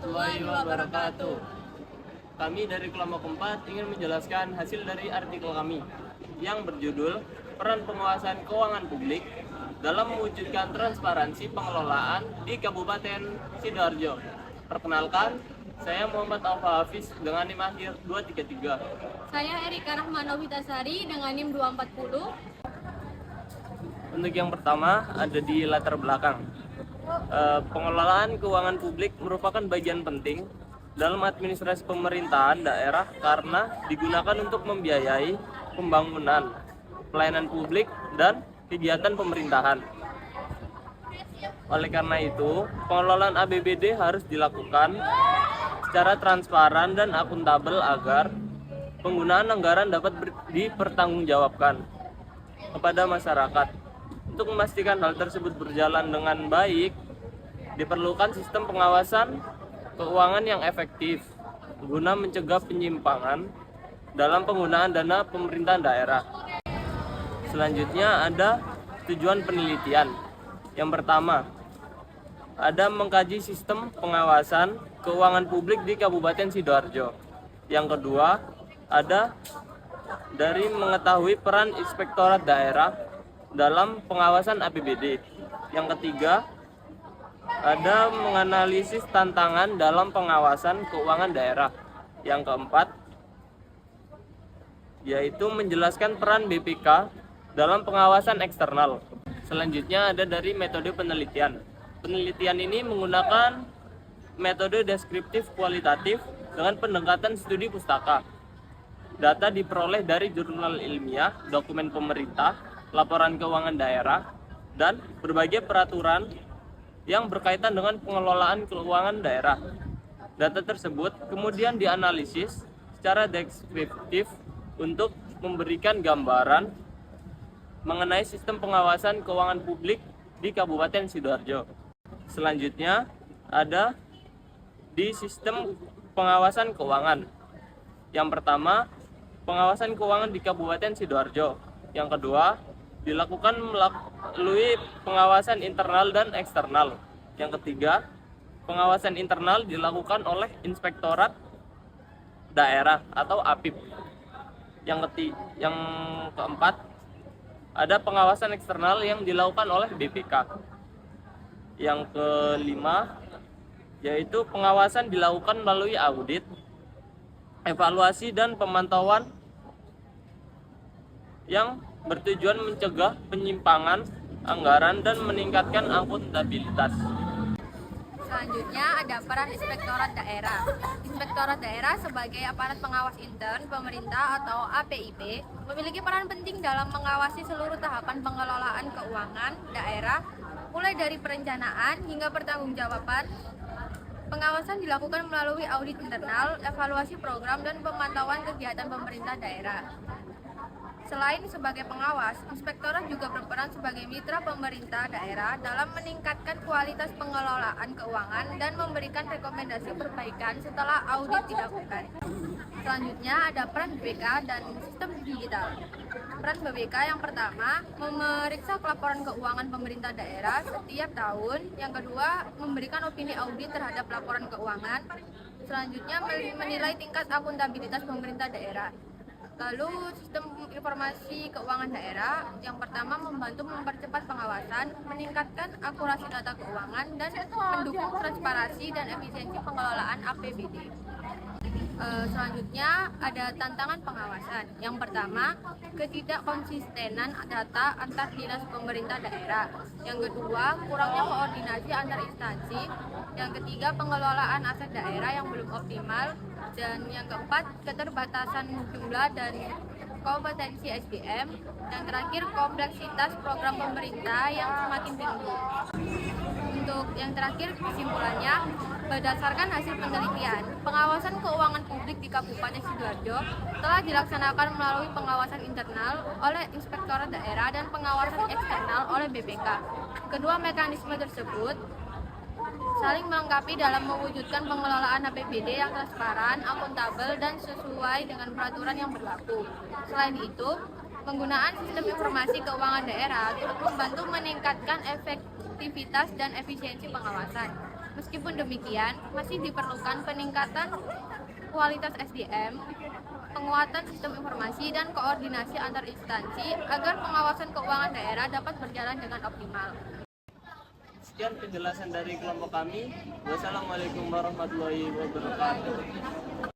warahmatullahi wabarakatuh. Kami dari kelompok 4 ingin menjelaskan hasil dari artikel kami yang berjudul Peran Pengawasan Keuangan Publik dalam mewujudkan transparansi pengelolaan di Kabupaten Sidoarjo. Perkenalkan, saya Muhammad Alfa Hafiz dengan NIM akhir 233. Saya Erika Rahmanowitasari dengan NIM 240. Untuk yang pertama ada di latar belakang. Pengelolaan keuangan publik merupakan bagian penting dalam administrasi pemerintahan daerah karena digunakan untuk membiayai pembangunan, pelayanan publik, dan kegiatan pemerintahan. Oleh karena itu, pengelolaan APBD harus dilakukan secara transparan dan akuntabel agar penggunaan anggaran dapat dipertanggungjawabkan kepada masyarakat. Untuk memastikan hal tersebut berjalan dengan baik, diperlukan sistem pengawasan keuangan yang efektif guna mencegah penyimpangan dalam penggunaan dana pemerintahan daerah. Selanjutnya ada tujuan penelitian. Yang pertama, ada mengkaji sistem pengawasan keuangan publik di Kabupaten Sidoarjo. Yang kedua, ada dari mengetahui peran inspektorat daerah dalam pengawasan APBD. Yang ketiga, ada menganalisis tantangan dalam pengawasan keuangan daerah. Yang keempat, yaitu menjelaskan peran BPK dalam pengawasan eksternal. Selanjutnya ada dari metode penelitian. Penelitian ini menggunakan metode deskriptif kualitatif dengan pendekatan studi pustaka. Data diperoleh dari jurnal ilmiah, dokumen pemerintah, laporan keuangan daerah, dan berbagai peraturan yang berkaitan dengan pengelolaan keuangan daerah. Data tersebut kemudian dianalisis secara deskriptif untuk memberikan gambaran mengenai sistem pengawasan keuangan publik di Kabupaten Sidoarjo. Selanjutnya ada di sistem pengawasan keuangan. Yang pertama, pengawasan keuangan di Kabupaten Sidoarjo. Yang kedua, dilakukan melalui pengawasan internal dan eksternal. Yang ketiga, pengawasan internal dilakukan oleh Inspektorat Daerah atau APIP. Yang keempat, ada pengawasan eksternal yang dilakukan oleh BPK. Yang kelima, yaitu pengawasan dilakukan melalui audit, evaluasi, dan pemantauan yang bertujuan mencegah penyimpangan anggaran dan meningkatkan akuntabilitas. Selanjutnya ada peran inspektorat daerah. Inspektorat daerah sebagai aparat pengawas intern pemerintah atau APIP memiliki peran penting dalam mengawasi seluruh tahapan pengelolaan keuangan daerah mulai dari perencanaan hingga pertanggungjawaban. Pengawasan dilakukan melalui audit internal, evaluasi program, dan pemantauan kegiatan pemerintah daerah. Selain sebagai pengawas, inspektorat juga berperan sebagai mitra pemerintah daerah dalam meningkatkan kualitas pengelolaan keuangan dan memberikan rekomendasi perbaikan setelah audit dilakukan. Selanjutnya ada peran BPK dan sistem digital. Peran BPK yang pertama, memeriksa laporan keuangan pemerintah daerah setiap tahun. Yang kedua, memberikan opini audit terhadap laporan keuangan. Selanjutnya, menilai tingkat akuntabilitas pemerintah daerah. Lalu sistem informasi keuangan daerah yang pertama membantu mempercepat pengawasan, meningkatkan akurasi data keuangan, dan mendukung transparansi dan efisiensi pengelolaan APBD. Selanjutnya ada tantangan pengawasan. Yang pertama, ketidakkonsistenan data antar dinas pemerintah daerah. Yang kedua, kurangnya koordinasi antar instansi. Yang ketiga, pengelolaan aset daerah yang belum optimal. Dan yang keempat, keterbatasan jumlah dan kompetensi SDM. Yang terakhir, kompleksitas program pemerintah yang semakin tinggi. Untuk yang terakhir, kesimpulannya, berdasarkan hasil penelitian, pengawasan keuangan publik di Kabupaten Sidoarjo telah dilaksanakan melalui pengawasan internal oleh Inspektorat Daerah dan pengawasan eksternal oleh BPK. Kedua mekanisme tersebut saling melengkapi dalam mewujudkan pengelolaan APBD yang transparan, akuntabel, dan sesuai dengan peraturan yang berlaku. Selain itu, penggunaan sistem informasi keuangan daerah turut membantu meningkatkan efektivitas dan efisiensi pengawasan. Meskipun demikian, masih diperlukan peningkatan kualitas SDM, penguatan sistem informasi, dan koordinasi antar instansi agar pengawasan keuangan daerah dapat berjalan dengan optimal. Sekian penjelasan dari kelompok kami. Wassalamualaikum warahmatullahi wabarakatuh.